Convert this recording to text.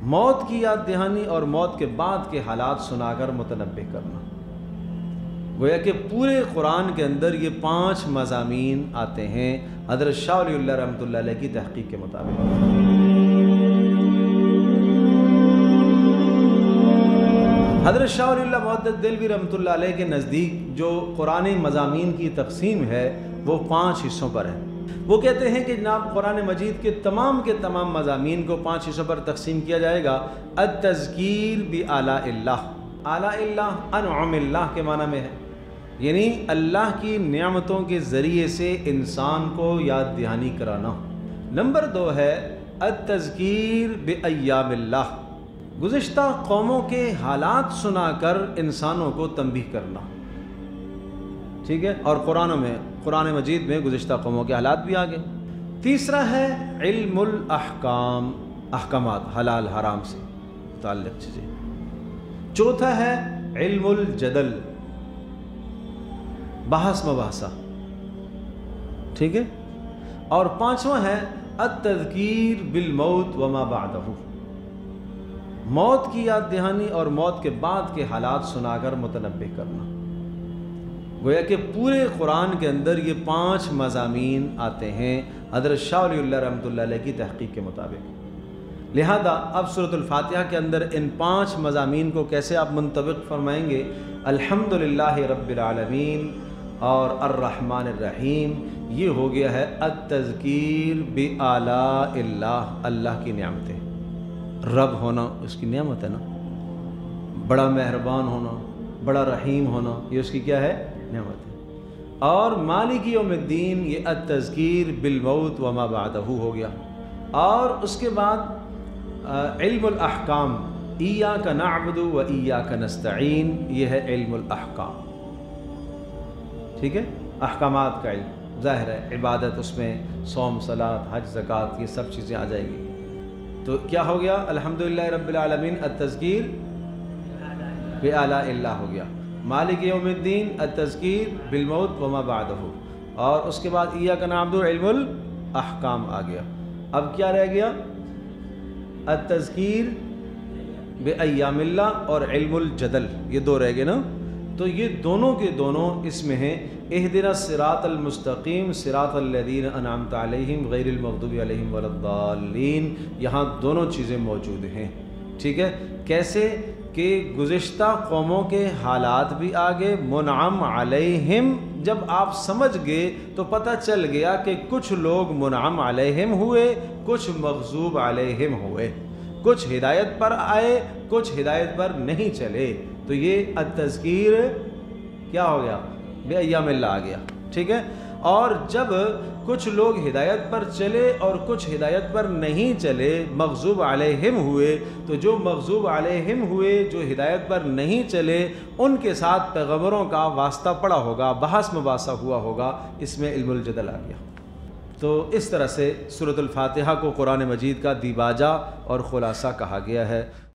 موت کی یاد دہانی اور موت کے بعد کے حالات سنا کر متنبہ کرنا۔ گویا کہ پورے قرآن کے اندر یہ 5 مضامین آتے ہیں حضرت شاہ ولی اللہ رحمۃ اللہ علیہ کی تحقیق کے مطابق۔ حضرت شاہ ولی اللہ محدث دہلوی رحمۃ اللہ علیہ کے نزدیک جو قرآن مضامین کی تقسیم ہے وہ 5 حصوں پر ہے۔ وہ کہتے ہیں کہ جناب قرآن مجید کے تمام مضامین کو 5 حصوں پر تقسیم کیا جائے گا۔ التذکیر بآلاء اللہ، آلاء اللہ انعام اللہ کے معنی میں ہے، یعنی اللہ کی نعمتوں کے ذریعے سے انسان کو یاد دہانی کرانا۔ نمبر 2 ہے التذکیر بایام اللہ، گزشتہ قوموں کے حالات سنا کر انسانوں کو تنبیہ کرنا، ٹھیک ہے، اور قرآن مجید میں گزشتہ قوموں کے حالات بھی آگے۔ تیسرا ہے علم الاحکام، احکامات حلال حرام سے متعلق چیزیں۔ چوتھا ہے علم الجدل، بحث مباحثہ، ٹھیک ہے، اور 5واں ہے التذکیر بالموت وما بعدہ، موت کی یاد دہانی اور موت کے بعد کے حالات سنا کر متنبہ کرنا۔ گویا کہ پورے قرآن کے اندر یہ 5 مضامین آتے ہیں حضرت شاہ ولی اللہ رحمۃ اللہ علیہ کی تحقیق کے مطابق۔ لہذا اب سورۃ الفاتحہ کے اندر ان 5 مضامین کو کیسے آپ منطبق فرمائیں گے؟ الحمدللہ رب العالمین اور الرحمن الرحیم، یہ ہو گیا ہے التذکیر بآلاء اللہ، اللہ کی نعمتیں۔ رب ہونا اس کی نعمت ہے نا، بڑا مہربان ہونا، بڑا رحیم ہونا، یہ اس کی کیا ہے؟ نعمت ہے۔ اور مالک یوم الدین، یہ التذکیر بالموت وما بعدہ ہو گیا۔ اور اس کے بعد علم الاحکام، ایاک نعبد و ایاک نستعین، یہ ہے علم الاحکام، ٹھیک ہے، احکامات کا علم، ظاہر ہے عبادت، اس میں صوم، صلاۃ، حج، زکوٰۃ، یہ سب چیزیں آ جائیں گی۔ تو کیا ہو گیا؟ الحمدللہ رب العالمین التذکیر بآلاء اللہ ہو گیا، مالک یوم الدین التذکیر بالموت وما بعدہ، اور اس کے بعد ایاک نعبد علم الاحکام آ گیا۔ اب کیا رہ گیا؟ التذکیر بایام اللہ اور علم الجدل، یہ 2 رہ گئے نا۔ تو یہ دونوں کے دونوں اس میں ہیں، اہدنا الصراط المستقیم صراط الذین انعمت علیہم غیر المغضوب علیہم ولا الضالین، یہاں دونوں چیزیں موجود ہیں، ٹھیک ہے۔ کیسے کہ گزشتہ قوموں کے حالات بھی آگے، منعم علیہم جب آپ سمجھ گئے تو پتہ چل گیا کہ کچھ لوگ منعم علیہم ہوئے، کچھ مغضوب علیہم ہوئے، کچھ ہدایت پر آئے، کچھ ہدایت پر نہیں چلے۔ تو یہ التذکیر کیا ہو گیا؟ بایام اللہ آ گیا، ٹھیک ہے۔ اور جب کچھ لوگ ہدایت پر چلے اور کچھ ہدایت پر نہیں چلے، مغضوب علیہم ہوئے، تو جو مغضوب علیہم ہوئے، جو ہدایت پر نہیں چلے، ان کے ساتھ پیغمبروں کا واسطہ پڑا ہوگا، بحث مباحثہ ہوا ہوگا، اس میں علم الجدل آ گیا۔ تو اس طرح سے سورۃ الفاتحہ کو قرآن مجید کا دیباجہ اور خلاصہ کہا گیا ہے۔